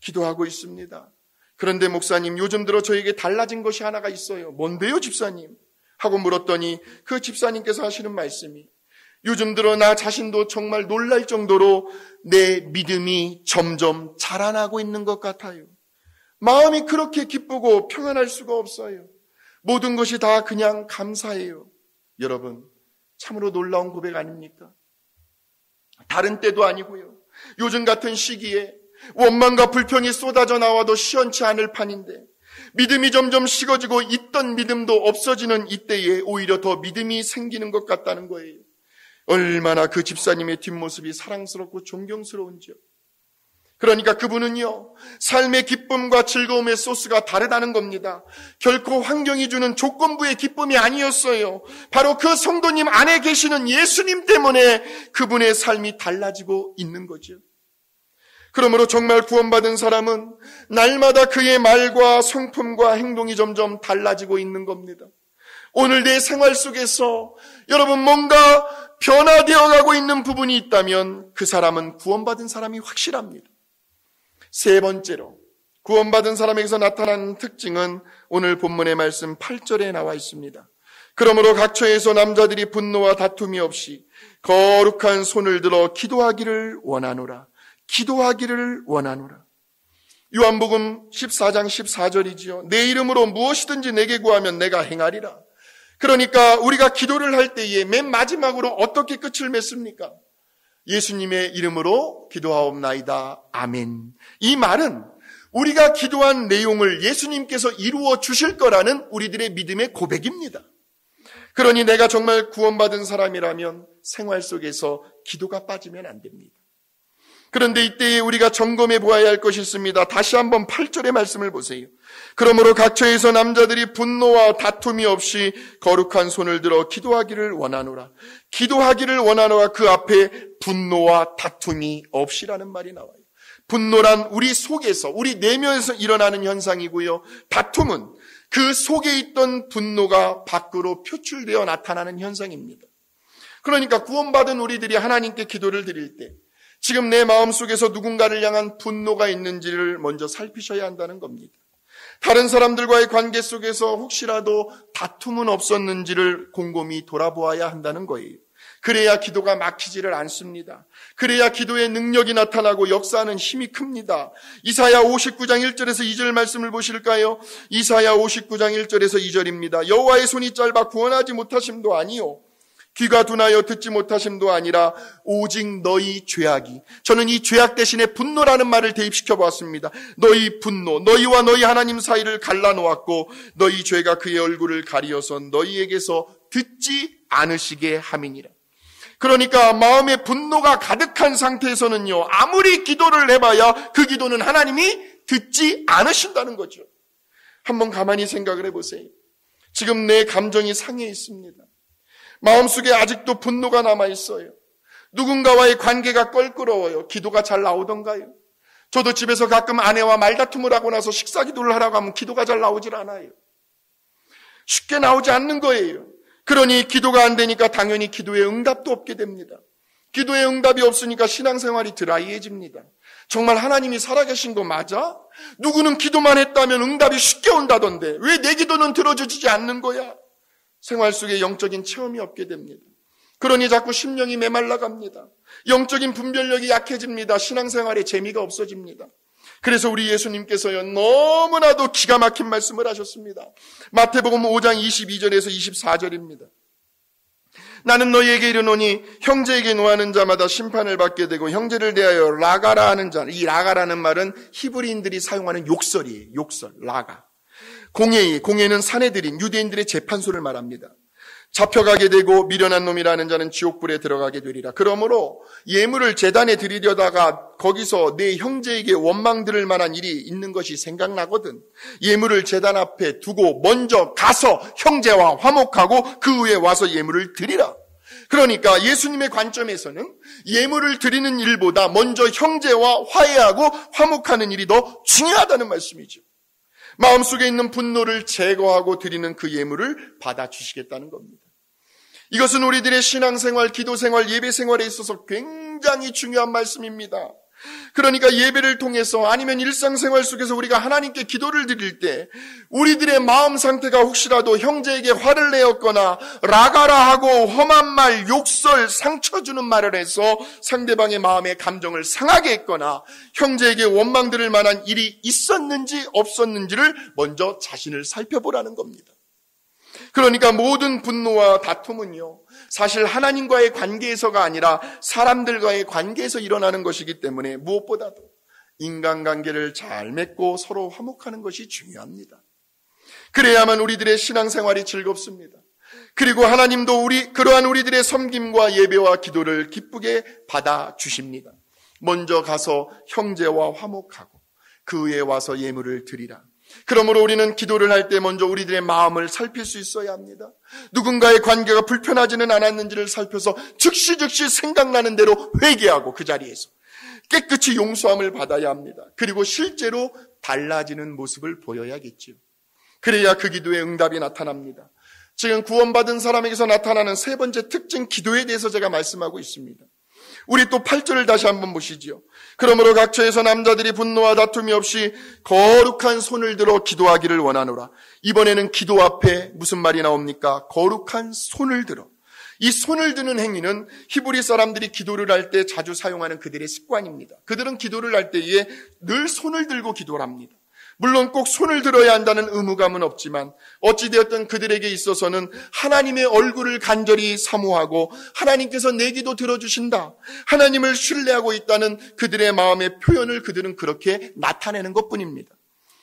기도하고 있습니다. 그런데 목사님 요즘 들어 저에게 달라진 것이 하나가 있어요. 뭔데요 집사님? 하고 물었더니 그 집사님께서 하시는 말씀이, 요즘 들어 나 자신도 정말 놀랄 정도로 내 믿음이 점점 자라나고 있는 것 같아요. 마음이 그렇게 기쁘고 평안할 수가 없어요. 모든 것이 다 그냥 감사해요. 여러분 참으로 놀라운 고백 아닙니까? 다른 때도 아니고요. 요즘 같은 시기에 원망과 불평이 쏟아져 나와도 시원치 않을 판인데 믿음이 점점 식어지고 있던 믿음도 없어지는 이때에 오히려 더 믿음이 생기는 것 같다는 거예요. 얼마나 그 집사님의 뒷모습이 사랑스럽고 존경스러운지요. 그러니까 그분은요, 삶의 기쁨과 즐거움의 소스가 다르다는 겁니다. 결코 환경이 주는 조건부의 기쁨이 아니었어요. 바로 그 성도님 안에 계시는 예수님 때문에 그분의 삶이 달라지고 있는 거죠. 그러므로 정말 구원받은 사람은 날마다 그의 말과 성품과 행동이 점점 달라지고 있는 겁니다. 오늘 내 생활 속에서 여러분 뭔가 변화되어 가고 있는 부분이 있다면 그 사람은 구원받은 사람이 확실합니다. 세 번째로 구원받은 사람에게서 나타나는 특징은 오늘 본문의 말씀 8절에 나와 있습니다. 그러므로 각처에서 남자들이 분노와 다툼이 없이 거룩한 손을 들어 기도하기를 원하노라. 기도하기를 원하노라. 요한복음 14장 14절이지요. 내 이름으로 무엇이든지 내게 구하면 내가 행하리라. 그러니까 우리가 기도를 할 때에 맨 마지막으로 어떻게 끝을 맺습니까? 예수님의 이름으로 기도하옵나이다. 아멘. 이 말은 우리가 기도한 내용을 예수님께서 이루어 주실 거라는 우리들의 믿음의 고백입니다. 그러니 내가 정말 구원받은 사람이라면 생활 속에서 기도가 빠지면 안 됩니다. 그런데 이때에 우리가 점검해 보아야 할 것이 있습니다. 다시 한번 8절의 말씀을 보세요. 그러므로 각처에서 남자들이 분노와 다툼이 없이 거룩한 손을 들어 기도하기를 원하노라. 기도하기를 원하노라. 그 앞에 분노와 다툼이 없이라는 말이 나와요. 분노란 우리 속에서, 우리 내면에서 일어나는 현상이고요. 다툼은 그 속에 있던 분노가 밖으로 표출되어 나타나는 현상입니다. 그러니까 구원받은 우리들이 하나님께 기도를 드릴 때 지금 내 마음속에서 누군가를 향한 분노가 있는지를 먼저 살피셔야 한다는 겁니다. 다른 사람들과의 관계 속에서 혹시라도 다툼은 없었는지를 곰곰이 돌아보아야 한다는 거예요. 그래야 기도가 막히지를 않습니다. 그래야 기도의 능력이 나타나고 역사하는 힘이 큽니다. 이사야 59장 1절에서 2절 말씀을 보실까요? 이사야 59장 1절에서 2절입니다. 여호와의 손이 짧아 구원하지 못하심도 아니요 귀가 둔하여 듣지 못하심도 아니라 오직 너희 죄악이. 저는 이 죄악 대신에 분노라는 말을 대입시켜 보았습니다. 너희 분노, 너희와 너희 하나님 사이를 갈라놓았고 너희 죄가 그의 얼굴을 가리어서 너희에게서 듣지 않으시게 함이니라. 그러니까 마음에 분노가 가득한 상태에서는요, 아무리 기도를 해봐야 그 기도는 하나님이 듣지 않으신다는 거죠. 한번 가만히 생각을 해보세요. 지금 내 감정이 상해 있습니다. 마음속에 아직도 분노가 남아있어요. 누군가와의 관계가 껄끄러워요. 기도가 잘 나오던가요? 저도 집에서 가끔 아내와 말다툼을 하고 나서 식사기도를 하라고 하면 기도가 잘 나오질 않아요. 쉽게 나오지 않는 거예요. 그러니 기도가 안 되니까 당연히 기도의 응답도 없게 됩니다. 기도의 응답이 없으니까 신앙생활이 드라이해집니다. 정말 하나님이 살아계신 거 맞아? 누구는 기도만 했다면 응답이 쉽게 온다던데 왜 내 기도는 들어주지 않는 거야? 생활 속에 영적인 체험이 없게 됩니다. 그러니 자꾸 심령이 메말라갑니다. 영적인 분별력이 약해집니다. 신앙생활에 재미가 없어집니다. 그래서 우리 예수님께서요, 너무나도 기가 막힌 말씀을 하셨습니다. 마태복음 5장 22절에서 24절입니다. 나는 너희에게 이르노니 형제에게 노하는 자마다 심판을 받게 되고 형제를 대하여 라가라 하는 자, 이 라가라는 말은 히브리인들이 사용하는 욕설이에요. 욕설, 라가. 공예는 사내들인 유대인들의 재판소를 말합니다. 잡혀가게 되고 미련한 놈이라는 자는 지옥불에 들어가게 되리라. 그러므로 예물을 제단에 드리려다가 거기서 내 형제에게 원망 들을 만한 일이 있는 것이 생각나거든. 예물을 제단 앞에 두고 먼저 가서 형제와 화목하고 그 후에 와서 예물을 드리라. 그러니까 예수님의 관점에서는 예물을 드리는 일보다 먼저 형제와 화해하고 화목하는 일이 더 중요하다는 말씀이죠. 마음속에 있는 분노를 제거하고 드리는 그 예물을 받아주시겠다는 겁니다. 이것은 우리들의 신앙생활, 기도생활, 예배생활에 있어서 굉장히 중요한 말씀입니다. 그러니까 예배를 통해서 아니면 일상생활 속에서 우리가 하나님께 기도를 드릴 때 우리들의 마음 상태가 혹시라도 형제에게 화를 내었거나 라가라 하고 험한 말, 욕설, 상처 주는 말을 해서 상대방의 마음의 감정을 상하게 했거나 형제에게 원망 들을 만한 일이 있었는지 없었는지를 먼저 자신을 살펴보라는 겁니다. 그러니까 모든 분노와 다툼은요, 사실 하나님과의 관계에서가 아니라 사람들과의 관계에서 일어나는 것이기 때문에 무엇보다도 인간관계를 잘 맺고 서로 화목하는 것이 중요합니다. 그래야만 우리들의 신앙생활이 즐겁습니다. 그리고 하나님도 그러한 우리들의 섬김과 예배와 기도를 기쁘게 받아주십니다. 먼저 가서 형제와 화목하고 그 후에 와서 예물을 드리라. 그러므로 우리는 기도를 할 때 먼저 우리들의 마음을 살필 수 있어야 합니다. 누군가의 관계가 불편하지는 않았는지를 살펴서 즉시 생각나는 대로 회개하고 그 자리에서 깨끗이 용서함을 받아야 합니다. 그리고 실제로 달라지는 모습을 보여야겠죠. 그래야 그 기도의 응답이 나타납니다. 지금 구원받은 사람에게서 나타나는 세 번째 특징 기도에 대해서 제가 말씀하고 있습니다. 우리 또 8절을 다시 한번 보시죠. 그러므로 각처에서 남자들이 분노와 다툼이 없이 거룩한 손을 들어 기도하기를 원하노라. 이번에는 기도 앞에 무슨 말이 나옵니까? 거룩한 손을 들어. 이 손을 드는 행위는 히브리 사람들이 기도를 할 때 자주 사용하는 그들의 습관입니다. 그들은 기도를 할 때에 늘 손을 들고 기도를 합니다. 물론 꼭 손을 들어야 한다는 의무감은 없지만 어찌되었든 그들에게 있어서는 하나님의 얼굴을 간절히 사모하고 하나님께서 내 기도 들어주신다, 하나님을 신뢰하고 있다는 그들의 마음의 표현을 그들은 그렇게 나타내는 것뿐입니다.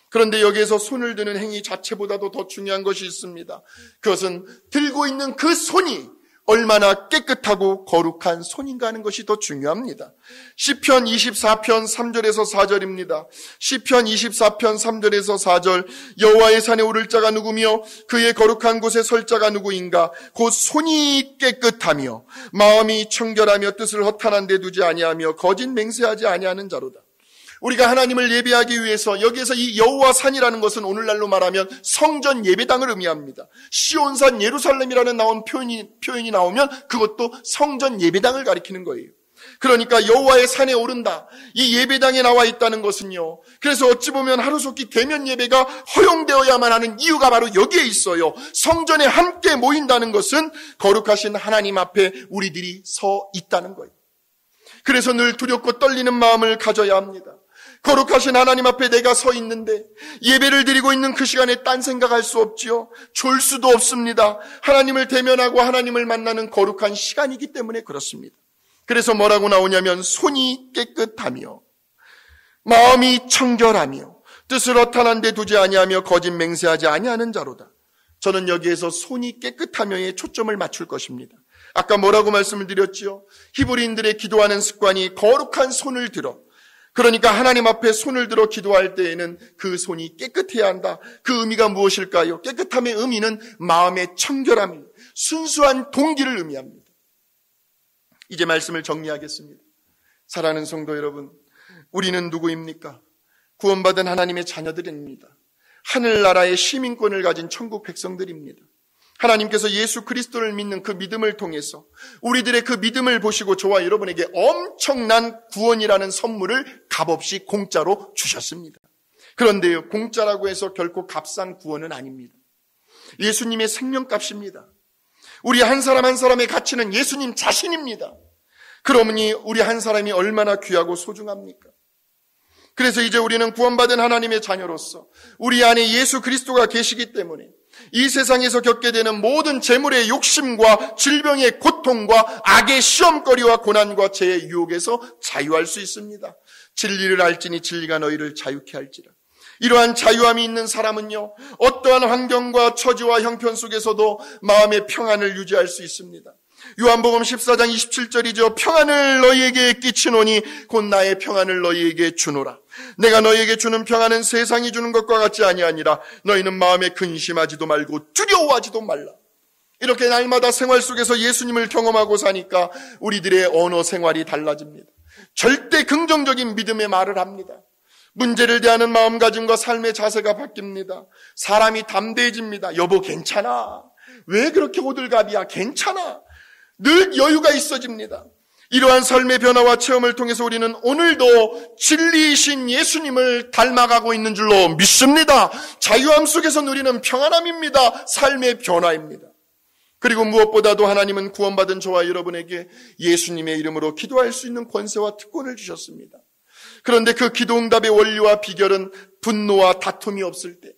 그런데 여기에서 손을 드는 행위 자체보다도 더 중요한 것이 있습니다. 그것은 들고 있는 그 손이 얼마나 깨끗하고 거룩한 손인가 하는 것이 더 중요합니다. 시편 24편 3절에서 4절입니다. 시편 24편 3절에서 4절 여호와의 산에 오를 자가 누구며 그의 거룩한 곳에 설 자가 누구인가? 곧 손이 깨끗하며 마음이 청결하며 뜻을 허탄한 데 두지 아니하며 거짓 맹세하지 아니하는 자로다. 우리가 하나님을 예배하기 위해서 여기에서 이 여호와 산이라는 것은 오늘날로 말하면 성전 예배당을 의미합니다. 시온산 예루살렘이라는 표현이 나오면 그것도 성전 예배당을 가리키는 거예요. 그러니까 여호와의 산에 오른다, 이 예배당에 나와 있다는 것은요, 그래서 어찌 보면 하루속히 대면 예배가 허용되어야만 하는 이유가 바로 여기에 있어요. 성전에 함께 모인다는 것은 거룩하신 하나님 앞에 우리들이 서 있다는 거예요. 그래서 늘 두렵고 떨리는 마음을 가져야 합니다. 거룩하신 하나님 앞에 내가 서 있는데 예배를 드리고 있는 그 시간에 딴 생각할 수 없지요. 졸 수도 없습니다. 하나님을 대면하고 하나님을 만나는 거룩한 시간이기 때문에 그렇습니다. 그래서 뭐라고 나오냐면 손이 깨끗하며 마음이 청결하며 뜻을 허탄한 데 두지 아니하며 거짓 맹세하지 아니하는 자로다. 저는 여기에서 손이 깨끗하며에 초점을 맞출 것입니다. 아까 뭐라고 말씀을 드렸지요? 히브리인들의 기도하는 습관이 거룩한 손을 들어 그러니까 하나님 앞에 손을 들어 기도할 때에는 그 손이 깨끗해야 한다. 그 의미가 무엇일까요? 깨끗함의 의미는 마음의 청결함, 순수한 동기를 의미합니다. 이제 말씀을 정리하겠습니다. 사랑하는 성도 여러분, 우리는 누구입니까? 구원받은 하나님의 자녀들입니다. 하늘나라의 시민권을 가진 천국 백성들입니다. 하나님께서 예수 그리스도를 믿는 그 믿음을 통해서 우리들의 그 믿음을 보시고 저와 여러분에게 엄청난 구원이라는 선물을 값없이 공짜로 주셨습니다. 그런데요, 공짜라고 해서 결코 값싼 구원은 아닙니다. 예수님의 생명값입니다. 우리 한 사람 한 사람의 가치는 예수님 자신입니다. 그러니 우리 한 사람이 얼마나 귀하고 소중합니까? 그래서 이제 우리는 구원받은 하나님의 자녀로서 우리 안에 예수 그리스도가 계시기 때문에 이 세상에서 겪게 되는 모든 재물의 욕심과 질병의 고통과 악의 시험거리와 고난과 죄의 유혹에서 자유할 수 있습니다. 진리를 알지니 진리가 너희를 자유케 할지라. 이러한 자유함이 있는 사람은요, 어떠한 환경과 처지와 형편 속에서도 마음의 평안을 유지할 수 있습니다. 요한복음 14장 27절이죠. 평안을 너희에게 끼치노니 곧 나의 평안을 너희에게 주노라. 내가 너희에게 주는 평안은 세상이 주는 것과 같지 아니하니라. 너희는 마음에 근심하지도 말고 두려워하지도 말라. 이렇게 날마다 생활 속에서 예수님을 경험하고 사니까 우리들의 언어 생활이 달라집니다. 절대 긍정적인 믿음의 말을 합니다. 문제를 대하는 마음가짐과 삶의 자세가 바뀝니다. 사람이 담대해집니다. 여보 괜찮아. 왜 그렇게 호들갑이야? 괜찮아. 늘 여유가 있어집니다. 이러한 삶의 변화와 체험을 통해서 우리는 오늘도 진리이신 예수님을 닮아가고 있는 줄로 믿습니다. 자유함 속에서 누리는 평안함입니다. 삶의 변화입니다. 그리고 무엇보다도 하나님은 구원받은 저와 여러분에게 예수님의 이름으로 기도할 수 있는 권세와 특권을 주셨습니다. 그런데 그 기도응답의 원리와 비결은 분노와 다툼이 없을 때,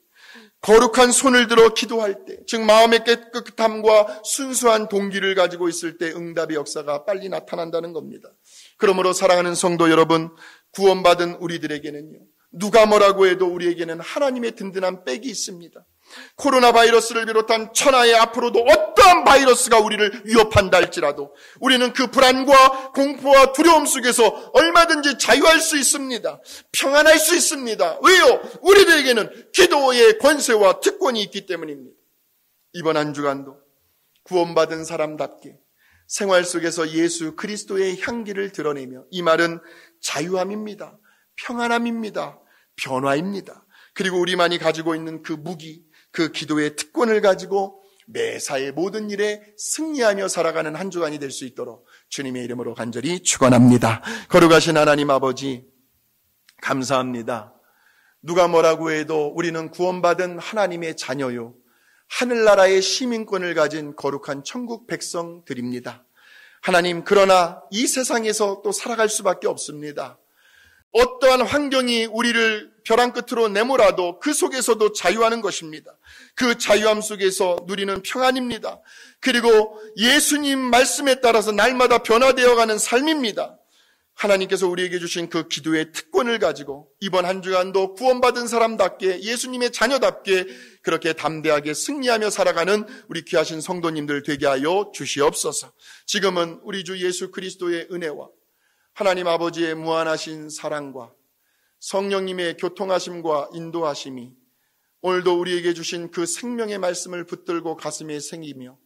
거룩한 손을 들어 기도할 때, 즉 마음의 깨끗함과 순수한 동기를 가지고 있을 때 응답의 역사가 빨리 나타난다는 겁니다. 그러므로 사랑하는 성도 여러분, 구원받은 우리들에게는요, 누가 뭐라고 해도 우리에게는 하나님의 든든한 백이 있습니다. 코로나 바이러스를 비롯한 천하의 앞으로도 어떠한 바이러스가 우리를 위협한다 할지라도 우리는 그 불안과 공포와 두려움 속에서 얼마든지 자유할 수 있습니다. 평안할 수 있습니다. 왜요? 우리들에게는 기도의 권세와 특권이 있기 때문입니다. 이번 한 주간도 구원받은 사람답게 생활 속에서 예수 그리스도의 향기를 드러내며, 이 말은 자유함입니다. 평안함입니다. 변화입니다. 그리고 우리만이 가지고 있는 그 무기, 그 기도의 특권을 가지고 매사의 모든 일에 승리하며 살아가는 한 주간이 될 수 있도록 주님의 이름으로 간절히 축원합니다. 거룩하신 하나님 아버지, 감사합니다. 누가 뭐라고 해도 우리는 구원받은 하나님의 자녀요, 하늘나라의 시민권을 가진 거룩한 천국 백성들입니다. 하나님, 그러나 이 세상에서 또 살아갈 수밖에 없습니다. 어떠한 환경이 우리를 벼랑 끝으로 내몰아도 그 속에서도 자유하는 것입니다. 그 자유함 속에서 누리는 평안입니다. 그리고 예수님 말씀에 따라서 날마다 변화되어가는 삶입니다. 하나님께서 우리에게 주신 그 기도의 특권을 가지고 이번 한 주간도 구원받은 사람답게, 예수님의 자녀답게 그렇게 담대하게 승리하며 살아가는 우리 귀하신 성도님들 되게 하여 주시옵소서. 지금은 우리 주 예수 그리스도의 은혜와 하나님 아버지의 무한하신 사랑과 성령님의 교통하심과 인도하심이 오늘도 우리에게 주신 그 생명의 말씀을 붙들고 가슴에 새기며,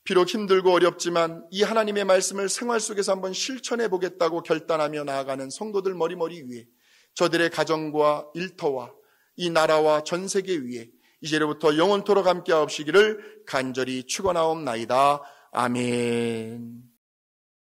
비록 힘들고 어렵지만 이 하나님의 말씀을 생활 속에서 한번 실천해 보겠다고 결단하며 나아가는 성도들 머리머리 위에, 저들의 가정과 일터와 이 나라와 전 세계 위에 이제로부터 영원토록 함께하옵시기를 간절히 축원하옵나이다. 아멘.